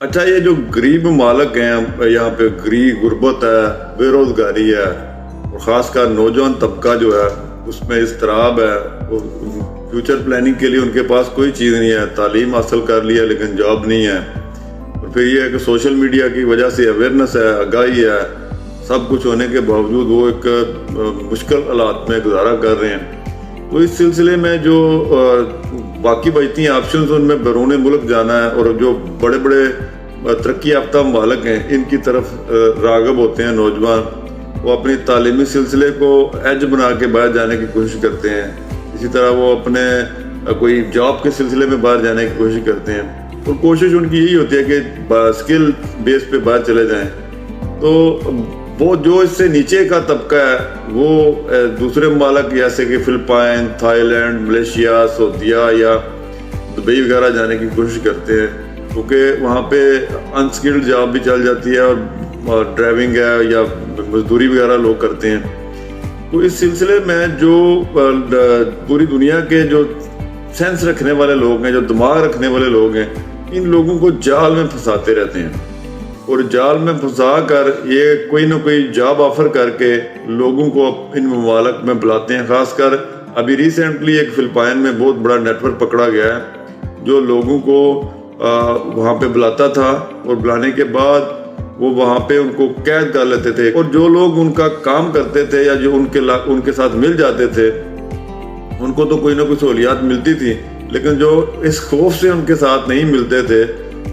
अच्छा, ये जो गरीब ममालिक हैं, यहाँ पे गरीब गुर्बत है, बेरोजगारी है, और ख़ासकर नौजवान तबका जो है उसमें इज़्तिराब है। फ्यूचर प्लानिंग के लिए उनके पास कोई चीज़ नहीं है, तालीम हासिल कर लिया लेकिन जॉब नहीं है। और फिर ये है कि सोशल मीडिया की वजह से अवेयरनेस है, आगाही है, सब कुछ होने के बावजूद वो एक मुश्किल हालात में गुजारा कर रहे हैं। तो इस सिलसिले में जो बाकी बचती हैं ऑप्शन उनमें बैरून मुल्क जाना है, और जो बड़े बड़े तरक्की याफ्ता ममालिक हैं इनकी तरफ राग़िब होते हैं नौजवान। वो अपनी तालीमी सिलसिले को एज बना के बाहर जाने की कोशिश करते हैं। इसी तरह वो अपने कोई जॉब के सिलसिले में बाहर जाने की कोशिश करते हैं, और कोशिश उनकी यही होती है कि स्किल बेस पे बाहर चले जाएं। तो वो जो इससे नीचे का तबका है वो दूसरे ममालिक जैसे कि फिलिपाइन, थाईलैंड, मलेशिया, सऊदीया या दुबई वगैरह जाने की कोशिश करते हैं, क्योंकि वहाँ पे अनस्किल्ड जॉब भी चल जाती है और ड्राइविंग है या मजदूरी वगैरह लोग करते हैं। तो इस सिलसिले में जो पूरी दुनिया के जो सेंस रखने वाले लोग हैं, जो दिमाग रखने वाले लोग हैं, इन लोगों को जाल में फंसाते रहते हैं, और जाल में फंसा कर ये कोई ना कोई जॉब ऑफर करके लोगों को इन ममालिक में बुलाते हैं। खासकर अभी रिसेंटली एक फिलिपाइन में बहुत बड़ा नेटवर्क पकड़ा गया है जो लोगों को वहाँ पे बुलाता था, और बुलाने के बाद वो वहाँ पे उनको कैद कर लेते थे, और जो लोग उनका काम करते थे या जो उनके साथ मिल जाते थे उनको तो कोई ना कोई सहूलियात मिलती थी, लेकिन जो इस खौफ से उनके साथ नहीं मिलते थे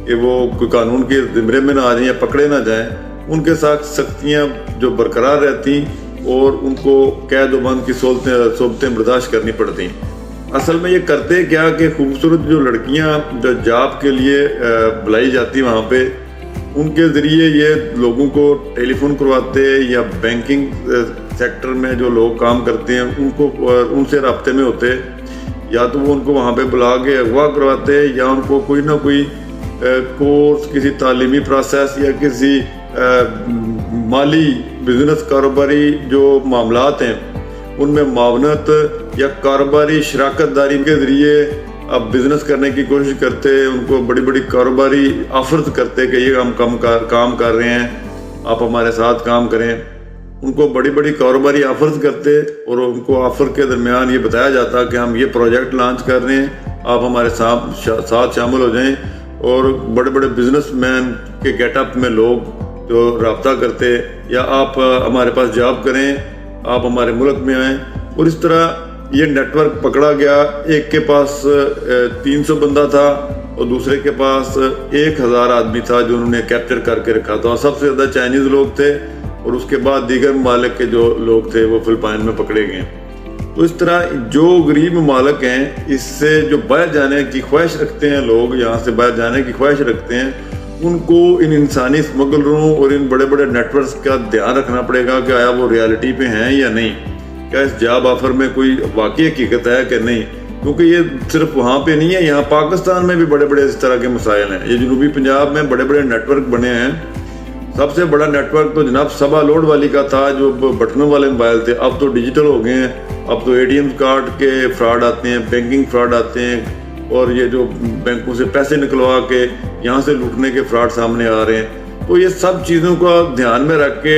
कि वो कोई कानून के ज़िम्मे में ना आ जाएं या पकड़े ना जाएं, उनके साथ सख्तियाँ जो बरकरार रहती और उनको कैद व बंद की सोबतें बर्दाश्त करनी पड़ती। असल में ये करते क्या कि खूबसूरत जो लड़कियां जो जॉब के लिए बुलाई जाती वहाँ पे, उनके ज़रिए ये लोगों को टेलीफोन करवाते, या बैंकिंग सेक्टर में जो लोग काम करते हैं उनको उनसे राब्ते में होते, या तो वो उनको वहाँ पे बुला के अगवा करवाते, या उनको कोई ना कोई कोर्स, किसी तालीमी प्रोसेस या किसी माली बिजनेस कारोबारी जो मामलात हैं उनमें मावनत या कारोबारी शराकतदारी के ज़रिए अब बिज़नेस करने की कोशिश करते, उनको बड़ी बड़ी कारोबारी ऑफर्स करते कि ये हम काम कर रहे हैं, आप हमारे साथ काम करें। उनको बड़ी बड़ी कारोबारी ऑफर्स करते, और उनको ऑफ़र के दरमियान ये बताया जाता कि हम ये प्रोजेक्ट लॉन्च कर रहे हैं, आप हमारे साथ शामिल हो जाएं। और बड़े बड़े बिजनेसमैन के गेटअप में लोग जो रब्ता करते, या आप हमारे पास जॉब करें, आप हमारे मुल्क में आएँ। और इस तरह ये नेटवर्क पकड़ा गया। एक के पास 300 बंदा था और दूसरे के पास 1000 आदमी था जो उन्होंने कैप्चर करके रखा था, और सबसे ज़्यादा चाइनीज़ लोग थे, और उसके बाद दीगर ममालिक के जो लोग थे वो फिलिपाइन में पकड़े गए। तो इस तरह जो गरीब ममालिक हैं, इससे जो बाहर जाने की ख्वाहिश रखते हैं लोग, यहाँ से बाहर जाने की ख्वाहिश रखते हैं, उनको इन इंसानी स्मगलरों और इन बड़े बड़े नेटवर्क्स का ध्यान रखना पड़ेगा कि आया वो रियलिटी पे हैं या नहीं, क्या इस जॉब ऑफर में कोई वाकई हकीकत है कि नहीं। क्योंकि ये सिर्फ वहाँ पे नहीं है, यहाँ पाकिस्तान में भी बड़े बड़े इस तरह के मसाइल हैं। ये जनूबी पंजाब में बड़े बड़े नेटवर्क बने हैं। सबसे बड़ा नेटवर्क तो जनाब सवा लोड वाली का था, जो बटनों वाले मोबाइल थे, अब तो डिजिटल हो गए हैं। अब तो ATM कार्ड के फ्रॉड आते हैं, बैंकिंग फ्रॉड आते हैं, और ये जो बैंकों से पैसे निकलवा के यहाँ से लूटने के फ्रॉड सामने आ रहे हैं। तो ये सब चीज़ों का ध्यान में रख के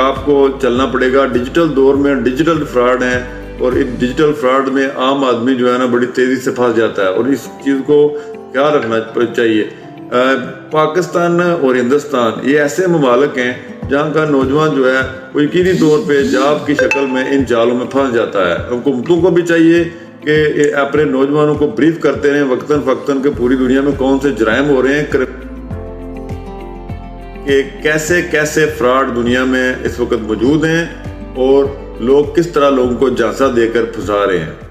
आपको चलना पड़ेगा। डिजिटल दौर में डिजिटल फ्रॉड हैं, और इस डिजिटल फ्रॉड में आम आदमी जो है ना बड़ी तेज़ी से फंस जाता है, और इस चीज़ को क्या रखना चाहिए। पाकिस्तान और हिंदुस्तान ये ऐसे ममालिक हैं जहाँ का नौजवान जो है वो यकीनी तौर पे जॉब की शक्ल में इन जालों में फंस जाता है। हुकूमतों को भी चाहिए कि अपने नौजवानों को ब्रीफ करते रहें वक्तन फ़क्तन के पूरी दुनिया में कौन से जराइम हो रहे हैं, कि कैसे कैसे फ्रॉड दुनिया में इस वक्त मौजूद हैं, और लोग किस तरह लोगों को झांसा देकर फंसा रहे हैं।